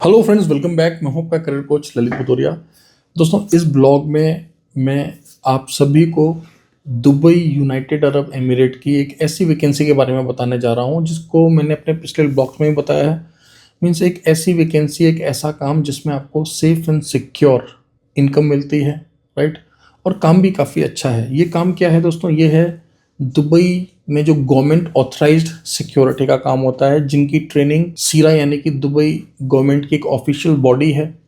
Hello friends, welcome back. मैं हूं आपका करियर कोच ललित भदौरिया। दोस्तों, इस ब्लॉग में मैं आप सभी को दुबई यूनाइटेड अरब एमिरेट की एक ऐसी वैकेंसी के बारे में बताने जा रहा हूं जिसको मैंने अपने पिछले ब्लॉग्स में भी बताया है। मीन्स एक ऐसी वैकेंसी, एक ऐसा काम जिसमें आपको सेफ एंड सिक्योर इनकम मिलती है, राइट। और काम भी काफ़ी अच्छा है। ये काम क्या है दोस्तों? ये है दुबई में जो गवर्नमेंट ऑथराइज्ड सिक्योरिटी का काम होता है, जिनकी ट्रेनिंग सीरा यानी कि दुबई गवर्नमेंट की एक ऑफिशियल बॉडी है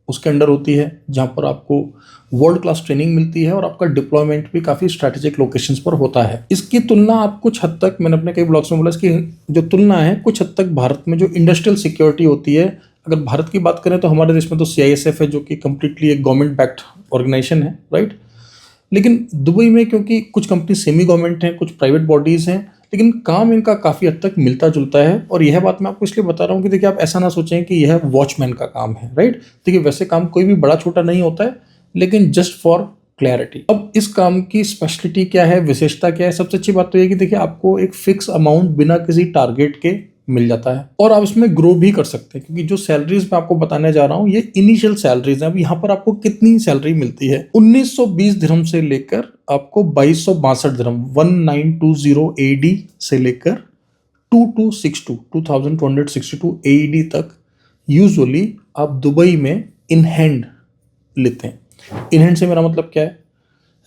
उसके अंडर होती है, जहाँ पर आपको वर्ल्ड क्लास ट्रेनिंग मिलती है और आपका डिप्लॉयमेंट भी काफ़ी स्ट्रैटेजिक लोकेशंस पर होता है। इसकी तुलना आप कुछ हद तक, मैंने अपने कई ब्लॉग्स में बोला, इसकी जो तुलना है कुछ हद तक भारत में जो इंडस्ट्रियल सिक्योरिटी होती है। अगर भारत की बात करें तो हमारे देश में तो CISF है, जो कि कम्प्लीटली एक गवर्नमेंट बैक्ड ऑर्गेनाइजेशन है, राइट। लेकिन दुबई में क्योंकि कुछ कंपनी सेमी गवर्नमेंट हैं, कुछ प्राइवेट बॉडीज़ हैं, लेकिन काम इनका काफ़ी हद तक मिलता जुलता है। और यह बात मैं आपको इसलिए बता रहा हूँ कि देखिए, आप ऐसा ना सोचें कि यह वॉचमैन का काम है, राइट। देखिए, वैसे काम कोई भी बड़ा छोटा नहीं होता है, लेकिन जस्ट फॉर क्लैरिटी। अब इस काम की स्पेशलिटी क्या है, विशेषता क्या है? सबसे अच्छी बात तो ये कि देखिए, आपको एक फिक्स अमाउंट बिना किसी टारगेट के मिल जाता है और आप इसमें ग्रो भी कर सकते हैं, क्योंकि जो सैलरीज मैं आपको बताने जा रहा हूँ ये इनिशियल सैलरीज हैं। अब यहाँ पर आपको कितनी सैलरी मिलती है? 1920 दिरहम से लेकर आपको 2262 दिरहम, 1920 AD से लेकर 2262 AED तक यूजुअली आप दुबई में इन हैंड लेते हैं। इन हैंड से मेरा मतलब क्या है?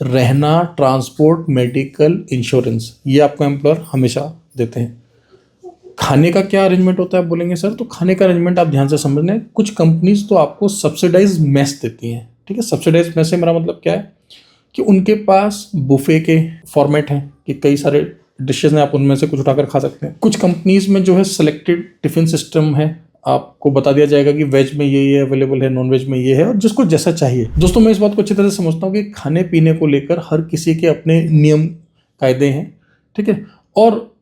रहना, ट्रांसपोर्ट, मेडिकल, इंश्योरेंस, ये आपको एम्प्लॉयर हमेशा देते हैं। खाने का क्या अरेंजमेंट होता है बोलेंगे सर, तो खाने का अरेंजमेंट आप ध्यान से समझ लें। कुछ कंपनीज तो आपको सब्सिडाइज मेस देती हैं, ठीक है। सब्सिडाइज मेस से मेरा मतलब क्या है कि उनके पास बुफे के फॉर्मेट हैं कि कई सारे डिशेज हैं, आप उनमें से कुछ उठाकर खा सकते हैं। कुछ कंपनीज में जो है सिलेक्टेड टिफिन सिस्टम है, आपको बता दिया जाएगा कि वेज में ये अवेलेबल है, नॉन वेज में ये है, और जिसको जैसा चाहिए। दोस्तों, मैं इस बात को अच्छी तरह से समझता हूँ कि खाने पीने को लेकर हर किसी के अपने नियम कायदे हैं, ठीक है। और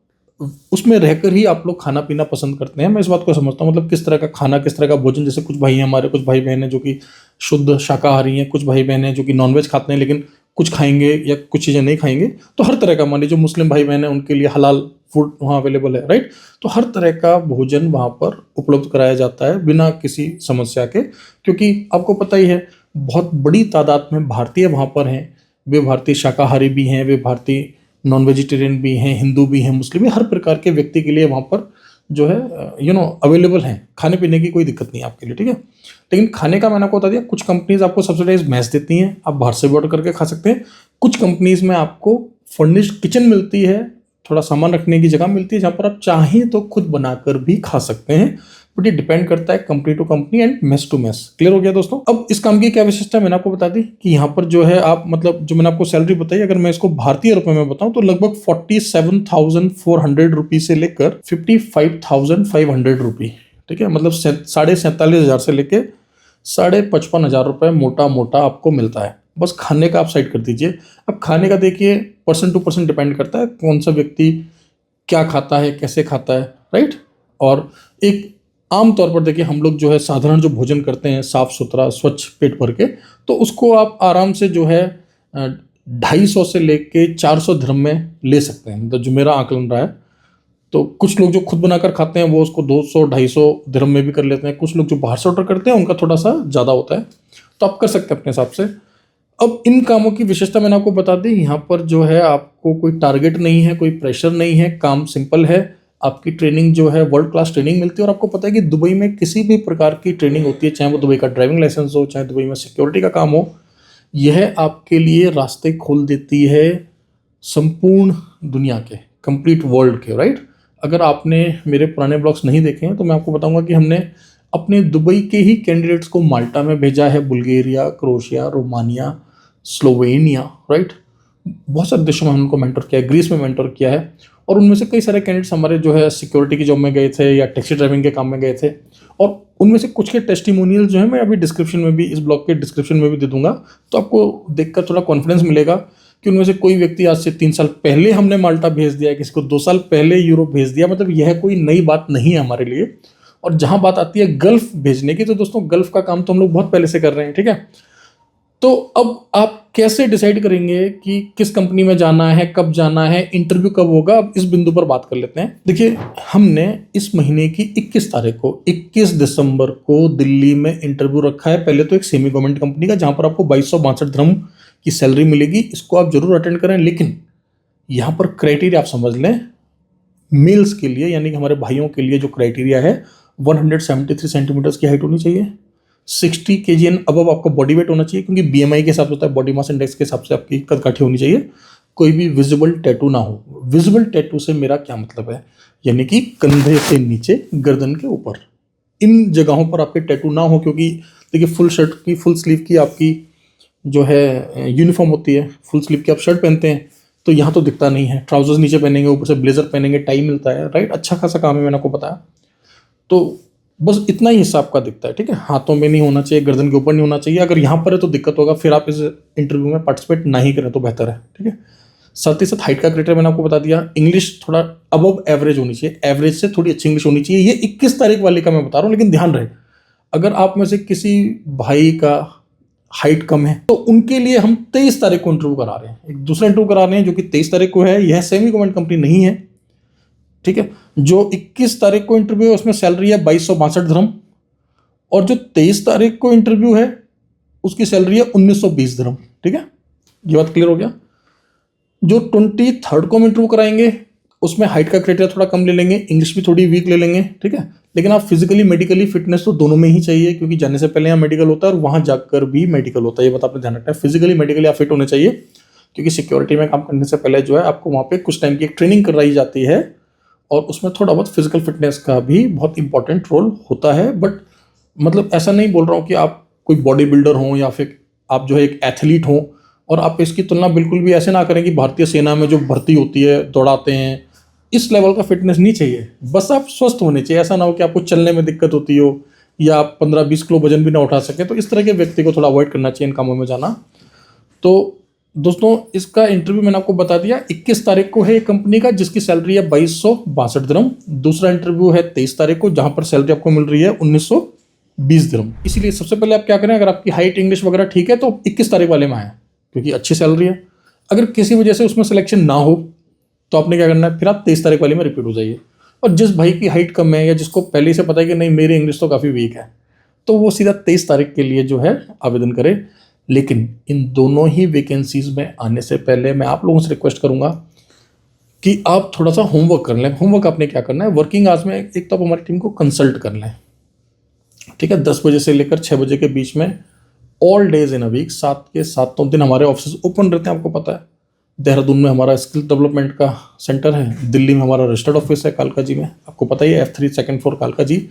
उसमें रहकर ही आप लोग खाना पीना पसंद करते हैं, मैं इस बात को समझता हूँ। मतलब किस तरह का खाना, किस तरह का भोजन। जैसे कुछ भाई हैं हमारे, कुछ भाई बहन हैं जो कि शुद्ध शाकाहारी हैं, कुछ भाई बहन हैं जो कि नॉनवेज खाते हैं लेकिन कुछ खाएंगे या कुछ चीज़ें नहीं खाएंगे। तो हर तरह का, मान लीजिए जो मुस्लिम भाई बहन हैं उनके लिए हलाल फूड वहाँ अवेलेबल है, राइट। तो हर तरह का भोजन वहाँ पर उपलब्ध कराया जाता है बिना किसी समस्या के, क्योंकि आपको पता ही है बहुत बड़ी तादाद में भारतीय वहाँ पर हैं। वे भारतीय शाकाहारी भी हैं, वे भारतीय नॉन वेजिटेरियन भी हैं, हिंदू भी हैं, मुस्लिम भी, हर प्रकार के व्यक्ति के लिए वहाँ पर जो है अवेलेबल हैं। खाने पीने की कोई दिक्कत नहीं है आपके लिए, ठीक है। लेकिन खाने का मैंने आपको बता दिया, कुछ कंपनीज आपको सब्सिडाइज मैस देती हैं, आप बाहर से भी ऑर्डर करके खा सकते हैं। कुछ कंपनीज में आपको फर्निश्ड किचन मिलती है, थोड़ा सामान रखने की जगह मिलती है, जहाँ पर आप चाहें तो खुद बनाकर भी खा सकते हैं। बट ये डिपेंड करता है company to company and mess to mess. Clear हो गया दोस्तों? अब इस काम की क्या विशेषता मैंने आपको बता दी कि यहाँ पर जो है आप, मतलब जो मैंने आपको सैलरी बताई, अगर मैं इसको भारतीय रुपए में बताऊं तो लगभग 47,400 रुपये से लेकर 55,500 रुपये, ठीक है। मतलब 47,500 से लेकर 55,500 रुपये मोटा मोटा आपको मिलता है। बस खाने का आप साइड कर दीजिए। अब खाने का देखिए, पर्सन टू पर्सन डिपेंड करता है कौन सा व्यक्ति क्या खाता है, कैसे खाता है, राइट। और एक आम तौर पर देखिए, हम लोग जो है साधारण जो भोजन करते हैं साफ सुथरा स्वच्छ पेट भर के, तो उसको आप आराम से जो है 250 से लेके 400 दिरहम में ले सकते हैं, मतलब जो मेरा आकलन रहा है। तो कुछ लोग जो खुद बनाकर खाते हैं वो उसको 200-250 दिरहम में भी कर लेते हैं। कुछ लोग जो बाहर से ऑर्डर करते हैं उनका थोड़ा सा ज़्यादा होता है, तो आप कर सकते हैं अपने हिसाब से। अब इन कामों की विशेषता मैंने आपको बता दी। यहाँ पर जो है आपको कोई टारगेट नहीं है, कोई प्रेशर नहीं है, काम सिंपल है। आपकी ट्रेनिंग जो है वर्ल्ड क्लास ट्रेनिंग मिलती है। और आपको पता है कि दुबई में किसी भी प्रकार की ट्रेनिंग होती है, चाहे वो दुबई का ड्राइविंग लाइसेंस हो, चाहे दुबई में सिक्योरिटी का काम हो, यह आपके लिए रास्ते खोल देती है संपूर्ण दुनिया के, कंप्लीट वर्ल्ड के, राइट। अगर आपने मेरे पुराने ब्लॉग्स नहीं देखे हैं तो मैं आपको बताऊंगा कि हमने अपने दुबई के ही कैंडिडेट्स को माल्टा में भेजा है, Bulgaria, Croatia, Romania, Slovenia, right. बहुत सारे देशों में हमने उनको मेंटर किया है, ग्रीस में मेंटर किया है। और उनमें से कई सारे कैंडिडेट्स हमारे जो है सिक्योरिटी की जॉब में गए थे या टैक्सी ड्राइविंग के काम में गए थे। और उनमें से कुछ के टेस्टिमोनियल जो है मैं अभी डिस्क्रिप्शन में भी, इस ब्लॉग के डिस्क्रिप्शन में भी दे दूंगा, तो आपको देखकर थोड़ा कॉन्फिडेंस मिलेगा कि उनमें से कोई व्यक्ति आज से 3 साल पहले हमने माल्टा भेज दिया है, किसी को 2 साल पहले यूरोप भेज दिया। मतलब यह कोई नई बात नहीं है हमारे लिए। और जहां बात आती है गल्फ भेजने की, तो दोस्तों गल्फ का काम तो हम लोग बहुत पहले से कर रहे हैं, ठीक है। तो अब आप कैसे डिसाइड करेंगे कि किस कंपनी में जाना है, कब जाना है, इंटरव्यू कब होगा, अब इस बिंदु पर बात कर लेते हैं। देखिए, हमने इस महीने की 21 तारीख को 21 दिसंबर को दिल्ली में इंटरव्यू रखा है। पहले तो एक सेमी गवर्नमेंट कंपनी का, जहां पर आपको 2262 दिरहम की सैलरी मिलेगी। इसको आप जरूर अटेंड करें, लेकिन यहाँ पर क्राइटेरिया आप समझ लें। मेल्स के लिए, यानी कि हमारे भाइयों के लिए जो क्राइटेरिया है, 173 सेंटीमीटर्स की हाइट होनी चाहिए, 60 kg एंड अबव आपका बॉडी वेट होना चाहिए, क्योंकि बीएमआई के हिसाब से होता है, बॉडी मास इंडेक्स के हिसाब से आपकी कदकाठी होनी चाहिए। कोई भी विजिबल टैटू ना हो। विजिबल टैटू से मेरा क्या मतलब है, यानी कि कंधे से नीचे, गर्दन के ऊपर, इन जगहों पर आपके टैटू ना हो। क्योंकि देखिए, फुल शर्ट की, फुल स्लीव की आपकी जो है यूनिफॉर्म होती है, फुल स्लीव की आप शर्ट पहनते हैं, तो यहाँ तो दिखता नहीं है। ट्राउजर्स नीचे पहनेंगे, ऊपर से ब्लेजर पहनेंगे, टाई मिलता है, राइट, अच्छा खासा काम है, मैंने आपको बताया। तो बस इतना ही हिस्सा आपका दिखता है, ठीक है। हाथों में नहीं होना चाहिए, गर्दन के ऊपर नहीं होना चाहिए। अगर यहाँ पर है तो दिक्कत होगा, फिर आप इस इंटरव्यू में पार्टिसिपेट नहीं करें तो बेहतर है, ठीक है। साथ ही साथ हाइट का क्राइटेरिया मैंने आपको बता दिया। इंग्लिश थोड़ा अबव एवरेज होनी चाहिए, एवरेज से थोड़ी अच्छी इंग्लिश होनी चाहिए। ये 21 तारीख वाले का मैं बता रहा हूँ, लेकिन ध्यान रहे, अगर आप में से किसी भाई का हाइट कम है तो उनके लिए हम 23 तारीख को इंटरव्यू करा रहे हैं। एक दूसरा इंटरव्यू करा रहे हैं जो कि 23 तारीख को है। यह सेमी गवर्नमेंट कंपनी नहीं है, ठीक है। जो 21 तारीख को इंटरव्यू है उसमें सैलरी है 2262 दिरहम, और जो 23 तारीख को इंटरव्यू है उसकी सैलरी है 1920 दिरहम, ठीक है। ये बात क्लियर हो गया। जो 23 को हम इंटरव्यू कराएंगे उसमें हाइट का क्राइटेरिया थोड़ा कम ले लेंगे, इंग्लिश भी थोड़ी वीक ले लेंगे, ठीक है। लेकिन आप फिजिकली मेडिकली फिटनेस तो दोनों में ही चाहिए, क्योंकि जाने से पहले यहाँ मेडिकल होता है और वहां जाकर भी मेडिकल होता है। ये बात आपने ध्यान रखना है, फिजिकली मेडिकली आप फिट होने चाहिए, क्योंकि सिक्योरिटी में काम करने से पहले जो है आपको वहाँ पे कुछ टाइम की एक ट्रेनिंग कराई जाती है, और उसमें थोड़ा बहुत फिजिकल फिटनेस का भी बहुत इंपॉर्टेंट रोल होता है। बट मतलब ऐसा नहीं बोल रहा हूँ कि आप कोई बॉडी बिल्डर हों या फिर आप जो है एक एथलीट हों, और आप इसकी तुलना बिल्कुल भी ऐसे ना करें कि भारतीय सेना में जो भर्ती होती है, दौड़ाते हैं, इस लेवल का फिटनेस नहीं चाहिए। बस आप स्वस्थ होने चाहिए। ऐसा ना हो कि आपको चलने में दिक्कत होती हो या आप 15-20 किलो वजन भी ना उठा सके, तो इस तरह के व्यक्ति को थोड़ा अवॉइड करना चाहिए इन कामों में जाना। तो दोस्तों, इसका इंटरव्यू मैंने आपको बता दिया, 21 तारीख को है एक कंपनी का जिसकी सैलरी है 2262 दिरहम। दूसरा इंटरव्यू है 23 तारीख को, जहां पर सैलरी आपको मिल रही है 1920 दिरहम। इसीलिए सबसे पहले आप क्या करें, अगर आपकी हाइट इंग्लिश वगैरह ठीक है तो 21 तारीख वाले में आए, क्योंकि अच्छी सैलरी है। अगर किसी वजह से उसमें सिलेक्शन ना हो तो आपने क्या करना है, फिर आप 23 तारीख वाले में रिपीट हो जाइए। और जिस भाई की हाइट कम है या जिसको पहले से पता है कि नहीं मेरी इंग्लिश तो काफ़ी वीक है, तो वो सीधा 23 तारीख के लिए जो है आवेदन करे। लेकिन इन दोनों ही वैकेंसीज में आने से पहले मैं आप लोगों से रिक्वेस्ट करूंगा कि आप थोड़ा सा होमवर्क कर लें। होमवर्क आपने क्या करना है, वर्किंग आवर्स में एक तो आप हमारी टीम को कंसल्ट कर लें, ठीक है। 10 बजे से लेकर 6 बजे के बीच में all days in a week, 7 के 7 दिन हमारे ऑफिस ओपन रहते हैं। आपको पता है, देहरादून में हमारा स्किल डेवलपमेंट का सेंटर है, दिल्ली में हमारा रजिस्टर्ड ऑफिस है कालका जी में, आपको पता ही है, F3 सेकंड फ्लोर कालका जी।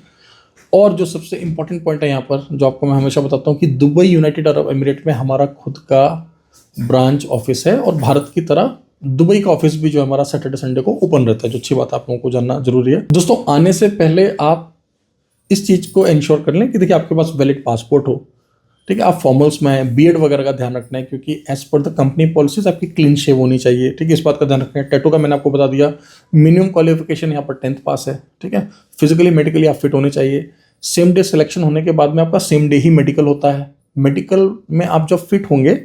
और जो सबसे इंपॉर्टेंट पॉइंट है यहाँ पर, जो आपको मैं हमेशा बताता हूँ, कि दुबई यूनाइटेड अरब एमिरेट में हमारा खुद का ब्रांच ऑफिस है, और भारत की तरह दुबई का ऑफिस भी जो हमारा सैटरडे संडे को ओपन रहता है, जो अच्छी बात आप लोगों को जानना जरूरी है। दोस्तों, आने से पहले आप इस चीज़ को इंश्योर कर लें कि देखिए आपके पास वैलिड पासपोर्ट हो, ठीक है। आप फॉर्मल्स में बीएड वगैरह का ध्यान रखना है, क्योंकि as per the company policies आपकी क्लीन शेव होनी चाहिए, ठीक है। इस बात का ध्यान रखना है। टैटू का मैंने आपको बता दिया, मिनिमम क्वालिफिकेशन यहाँ पर 10th पास है, ठीक है। फिजिकली मेडिकली आप फिट होने चाहिए। सेम डे सिलेक्शन होने के बाद में आपका सेम डे ही मेडिकल होता है। मेडिकल में आप जब फिट होंगे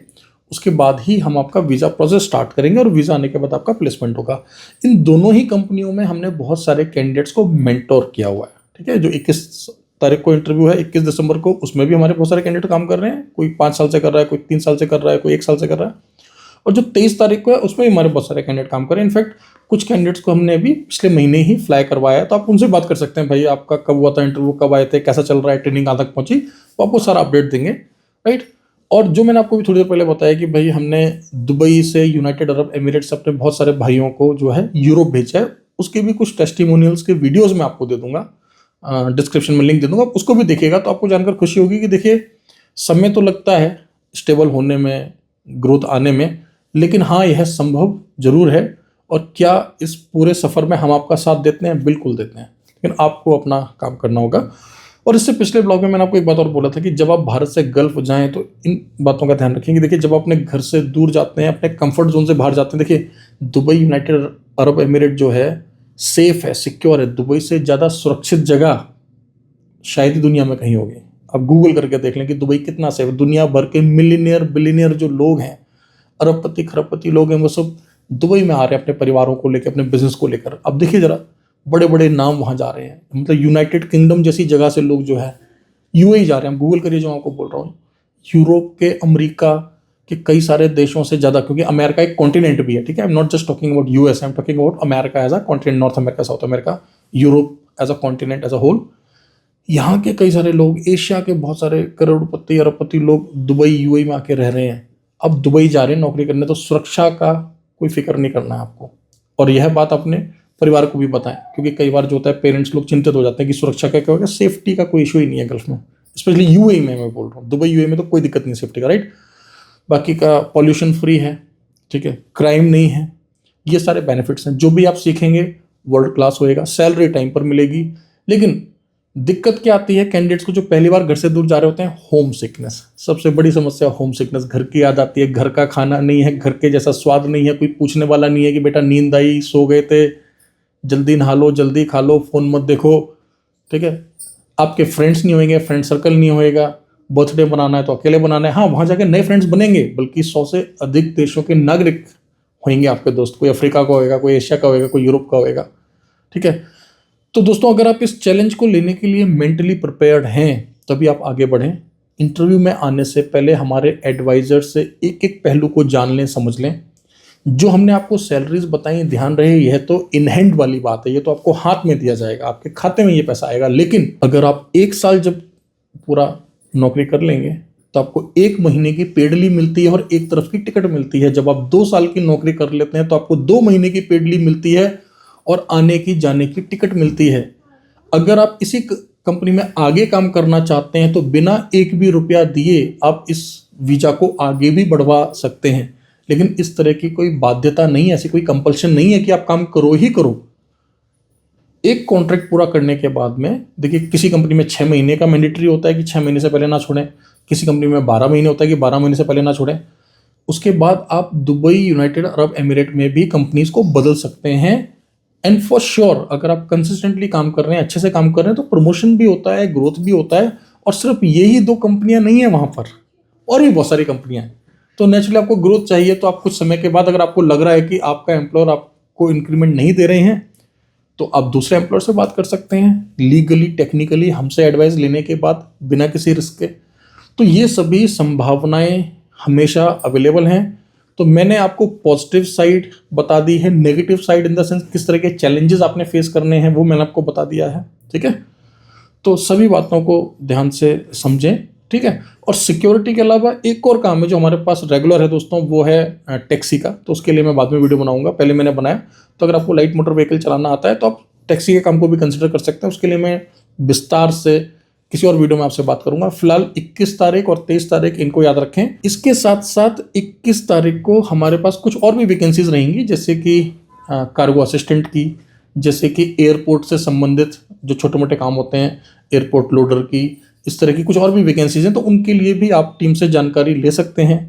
उसके बाद ही हम आपका वीज़ा प्रोसेस स्टार्ट करेंगे, और वीज़ा आने के बाद आपका प्लेसमेंट होगा। इन दोनों ही कंपनियों में हमने बहुत सारे कैंडिडेट्स को मेंटोर किया हुआ है, ठीक है। जो 21 तारीख को इंटरव्यू है 21 दिसंबर को, उसमें भी हमारे बहुत सारे कैंडिडेट काम कर रहे हैं। कोई 5 साल से कर रहा है, कोई 3 साल से कर रहा है, कोई 1 साल से कर रहा है। और जो 23 तारीख को है उसमें भी हमारे बहुत सारे कैंडिडेट काम कर रहे हैं। इनफैक्ट कुछ कैंडिडेट्स को हमने अभी पिछले महीने ही फ्लाई करवाया है, तो आप उनसे बात कर सकते हैं, भाई आपका कब हुआ था इंटरव्यू, कब आए थे, कैसा चल रहा है, ट्रेनिंग कहाँ तक पहुंची, वो आपको सारा अपडेट देंगे, राइट। और जो मैंने आपको भी थोड़ी देर पहले बताया कि भाई हमने दुबई से यूनाइटेड अरब एमिरेट्स अपने बहुत सारे भाइयों को जो है यूरोप भेजा है, उसके भी कुछ टेस्टिमोनियल्स के वीडियोज़ मैं आपको दे दूंगा, डिस्क्रिप्शन में लिंक दे दूंगा, उसको भी देखिएगा तो आपको जानकर खुशी होगी कि देखिए समय तो लगता है स्टेबल होने में, ग्रोथ आने में, लेकिन हाँ यह संभव जरूर है। और क्या इस पूरे सफ़र में हम आपका साथ देते हैं? बिल्कुल देते हैं, लेकिन आपको अपना काम करना होगा। और इससे पिछले ब्लॉग में मैंने आपको एक बात और बोला था कि जब आप भारत से गल्फ जाएं तो इन बातों का ध्यान रखेंगे। देखिए, जब आप अपने घर से दूर जाते हैं, अपने कंफर्ट जोन से बाहर जाते हैं, देखिए दुबई यूनाइटेड अरब एमिरेट जो है सेफ है, सिक्योर है। दुबई से ज़्यादा सुरक्षित जगह शायद ही दुनिया में कहीं होगी। आप गूगल करके देख लें कि दुबई कितना सेफ है। दुनिया भर के मिलीनियर बिलीनियर जो लोग हैं अरबपति खरबपति लोग हैं वो सब दुबई में आ रहे हैं अपने परिवारों को लेकर, अपने बिजनेस को लेकर। अब देखिए जरा, बड़े बड़े नाम वहाँ जा रहे हैं, मतलब यूनाइटेड किंगडम जैसी जगह से लोग जो है यूएई जा रहे हैं। गूगल करिए जो आपको बोल रहा हूँ, यूरोप के, अमेरिका के कई सारे देशों से ज़्यादा, क्योंकि अमेरिका एक कॉन्टिनेंट भी है, ठीक है। I am not just talking about US, I am talking about America as a continent, North America, South America, Europe as a continent as a whole. यहाँ के कई सारे लोग, एशिया के बहुत सारे करोड़पति अरबपति लोग दुबई यूएई में आके रह रहे हैं। अब दुबई जा रहे हैं नौकरी करने, तो सुरक्षा का कोई फिक्र नहीं करना है आपको। और यह बात अपने परिवार को भी बताएं, क्योंकि कई बार जो होता है पेरेंट्स लोग चिंतित हो जाते हैं कि सुरक्षा का क्या होगा। सेफ्टी का कोई इशू ही नहीं है गल्फ में, स्पेशली यूएई में मैं बोल रहा हूँ। दुबई यूएई में तो कोई दिक्कत नहीं सेफ्टी का, राइट। बाकी का पॉल्यूशन फ्री है, ठीक है, क्राइम नहीं है, ये सारे बेनिफिट्स हैं। जो भी आप सीखेंगे वर्ल्ड क्लास होएगा, सैलरी टाइम पर मिलेगी। लेकिन दिक्कत क्या आती है कैंडिडेट्स को जो पहली बार घर से दूर जा रहे होते हैं? Home sickness. सबसे बड़ी समस्या होम सिकनेस, घर की याद आती है, घर का खाना नहीं है, घर के जैसा स्वाद नहीं है, कोई पूछने वाला नहीं है कि बेटा नींद आई, सो गए थे, जल्दी नहा लो, जल्दी खा लो, फोन मत देखो, ठीक है। आपके फ्रेंड्स नहीं होंगे, फ्रेंड सर्कल नहीं होएगा, बर्थडे बनाना है तो अकेले बनाना है। हाँ, वहाँ जाके नए फ्रेंड्स बनेंगे, बल्कि 100 से अधिक देशों के नागरिक होंगे आपके दोस्त। कोई अफ्रीका का होएगा, कोई एशिया का होएगा, कोई यूरोप का होएगा, ठीक है। तो दोस्तों, अगर आप इस चैलेंज को लेने के लिए मेंटली प्रिपेयर्ड हैं, तभी आप आगे बढ़ें। इंटरव्यू में आने से पहले हमारे एडवाइजर से एक एक पहलू को जान लें, समझ लें। जो हमने आपको सैलरीज बताई, ध्यान रहे, यह तो इन हैंड वाली बात है, ये तो आपको हाथ में दिया जाएगा, आपके खाते में ये पैसा आएगा। लेकिन अगर आप 1 साल जब पूरा नौकरी कर लेंगे तो आपको 1 महीने की पेड लीव मिलती है और एक तरफ की टिकट मिलती है। जब आप 2 साल की नौकरी कर लेते हैं तो आपको 2 महीने की पेड लीव मिलती है और आने की जाने की टिकट मिलती है। अगर आप इसी कंपनी में आगे काम करना चाहते हैं तो बिना एक भी रुपया दिए आप इस वीजा को आगे भी बढ़वा सकते हैं। लेकिन इस तरह की कोई बाध्यता नहीं है, ऐसी कोई कंपल्शन नहीं है कि आप काम करो ही करो। एक कॉन्ट्रैक्ट पूरा करने के बाद में, देखिए, किसी कंपनी में 6 महीने का मैंडेटरी होता है कि 6 महीने से पहले ना छोड़ें, किसी कंपनी में 12 महीने होता है कि 12 महीने से पहले ना छोड़ें। उसके बाद आप दुबई, यूनाइटेड अरब एमिरेट में भी कंपनीज को बदल सकते हैं। एंड फॉर श्योर, अगर आप कंसिस्टेंटली काम कर रहे हैं, अच्छे से काम कर रहे हैं, तो प्रमोशन भी होता है, ग्रोथ भी होता है। और सिर्फ यही 2 कंपनियां नहीं है वहाँ पर, और भी बहुत सारी कंपनियां हैं। तो नेचुरली आपको ग्रोथ चाहिए, तो आप कुछ समय के बाद अगर आपको लग रहा है कि आपका एम्प्लॉयर आपको इंक्रीमेंट नहीं दे रहे हैं, तो आप दूसरे एम्प्लॉयर से बात कर सकते हैं, लीगली, टेक्निकली, हमसे एडवाइस लेने के बाद, बिना किसी रिस्क के। तो ये सभी संभावनाएं हमेशा अवेलेबल हैं। तो मैंने आपको पॉजिटिव साइड बता दी है, negative side in the sense किस तरह के चैलेंजेस आपने फेस करने हैं वो मैंने आपको बता दिया है, ठीक है। तो सभी बातों को ध्यान से समझें, ठीक है। और सिक्योरिटी के अलावा एक और काम है जो हमारे पास रेगुलर है दोस्तों, वो है टैक्सी का। तो उसके लिए मैं बाद में वीडियो बनाऊंगा, पहले मैंने बनाया। तो अगर आपको लाइट मोटर व्हीकल चलाना आता है तो आप टैक्सी के काम को भी कंसिडर कर सकते हैं। उसके लिए मैं विस्तार से किसी और वीडियो में आपसे बात करूंगा। फिलहाल 21 तारीख और 23 तारीख इनको याद रखें। इसके साथ साथ 21 तारीख को हमारे पास कुछ और भी वैकेंसीज रहेंगी, जैसे कि कार्गो असिस्टेंट की, जैसे कि एयरपोर्ट से संबंधित जो छोटे मोटे काम होते हैं, एयरपोर्ट लोडर की, इस तरह की कुछ और भी वैकेंसीज हैं। तो उनके लिए भी आप टीम से जानकारी ले सकते हैं।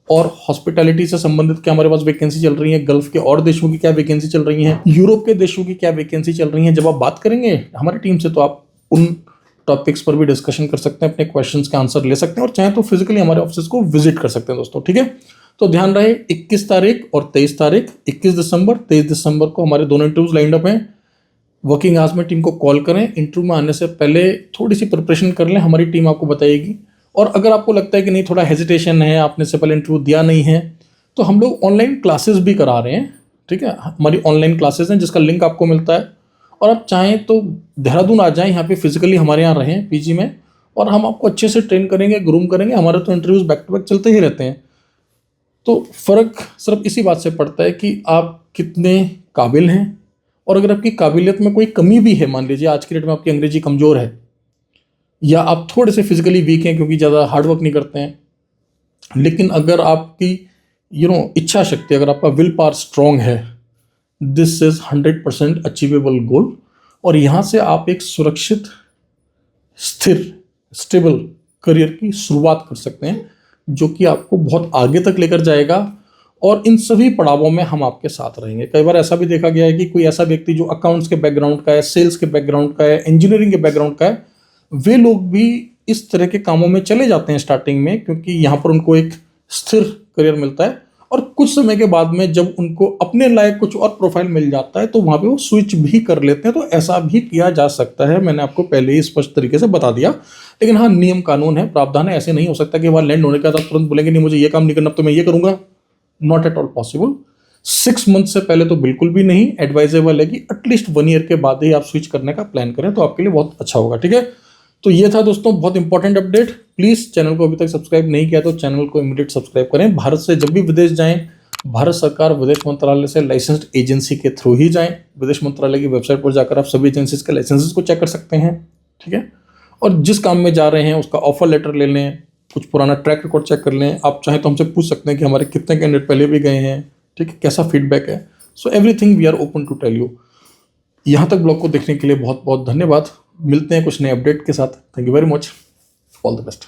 और हॉस्पिटैलिटी से संबंधित क्या हमारे पास वैकेंसी चल रही है, गल्फ के और देशों की क्या वैकेंसी चल रही है, यूरोप के देशों की क्या वैकेंसी चल रही है, जब आप बात करेंगे हमारी टीम से तो आप उन टॉपिक्स पर भी डिस्कशन कर सकते हैं, अपने क्वेश्चंस के आंसर ले सकते हैं, और चाहे तो फिजिकली हमारे ऑफिस को विजिट कर सकते हैं दोस्तों, ठीक है। तो ध्यान रहे, 21 तारीख और 23 तारीख, 21 दिसंबर 23 दिसंबर को हमारे दोनों इंटरव्यूज लाइंड अप हैं। वर्किंग आवर्स में टीम को कॉल करें, इंटरव्यू में आने से पहले थोड़ी सी प्रिपरेशन कर लें, हमारी टीम आपको बताएगी। और अगर आपको लगता है कि नहीं, थोड़ा हेजिटेशन है, आपने से पहले इंटरव्यू दिया नहीं है, तो हम लोग ऑनलाइन क्लासेस भी करा रहे हैं, ठीक है। हमारी ऑनलाइन क्लासेस हैं जिसका लिंक आपको मिलता है। और आप चाहें तो देहरादून आ जाएं, यहाँ पे फिजिकली हमारे यहाँ रहें पीजी में, और हम आपको अच्छे से ट्रेन करेंगे, ग्रूम करेंगे। हमारे तो इंटरव्यूज बैक टू बैक चलते ही रहते हैं। तो फ़र्क सिर्फ इसी बात से पड़ता है कि आप कितने काबिल हैं, और अगर आपकी काबिलियत में कोई कमी भी है, मान लीजिए आज की डेट में आपकी अंग्रेजी कमज़ोर है, या आप थोड़े से फिजिकली वीक हैं क्योंकि ज़्यादा हार्डवर्क नहीं करते हैं, लेकिन अगर आपकी इच्छा शक्ति, अगर आपका विल पावर स्ट्रॉन्ग है, दिस इज़ 100% अचीवेबल गोल। और यहाँ से आप एक सुरक्षित, स्थिर, स्टेबल करियर की शुरुआत कर सकते हैं, जो कि आपको बहुत आगे तक लेकर जाएगा। और इन सभी पड़ावों में हम आपके साथ रहेंगे। कई बार ऐसा भी देखा गया है कि कोई ऐसा व्यक्ति जो अकाउंट्स के बैकग्राउंड का है, सेल्स के बैकग्राउंड का है, इंजीनियरिंग के बैकग्राउंड का है, वे लोग भी इस तरह के कामों में चले जाते हैं स्टार्टिंग में, क्योंकि यहाँ पर उनको एक स्थिर करियर मिलता है। और कुछ समय के बाद में जब उनको अपने लायक कुछ और प्रोफाइल मिल जाता है तो वहाँ पे वो स्विच भी कर लेते हैं। तो ऐसा भी किया जा सकता है, मैंने आपको पहले ही स्पष्ट तरीके से बता दिया। लेकिन हाँ, नियम कानून है, प्रावधान है, ऐसे नहीं हो सकता कि वहाँ लैंड होने के बाद तुरंत बोलेंगे नहीं मुझे ये काम नहीं करना तो मैं ये करूँगा। Not at all possible. 6 month से पहले तो बिल्कुल भी नहीं। एडवाइजेबल है कि एटलीस्ट 1 ईयर के बाद ही आप स्विच करने का प्लान करें तो आपके लिए बहुत अच्छा होगा। ठीक है, तो ये था दोस्तों बहुत इंपॉर्टेंट अपडेट। प्लीज़ चैनल को अभी तक सब्सक्राइब नहीं किया तो चैनल को इमीडिएट सब्सक्राइब करें। भारत से जब भी विदेश जाएं, भारत सरकार विदेश मंत्रालय से लाइसेंस्ड एजेंसी के थ्रू ही जाएं। विदेश मंत्रालय की वेबसाइट पर जाकर आप सभी एजेंसीज के लाइसेंसेस को चेक कर सकते हैं। ठीक है, और जिस काम में जा रहे हैं उसका ऑफर लेटर ले लें, कुछ पुराना ट्रैक रिकॉर्ड चेक कर लें। आप चाहें तो हमसे पूछ सकते हैं कि हमारे कितने कैंडिडेट पहले भी गए हैं, ठीक है, कैसा फीडबैक है। So everything we are open to tell you. यहाँ तक ब्लॉग को देखने के लिए बहुत बहुत धन्यवाद। मिलते हैं कुछ नए अपडेट के साथ। Thank you very much, all the best.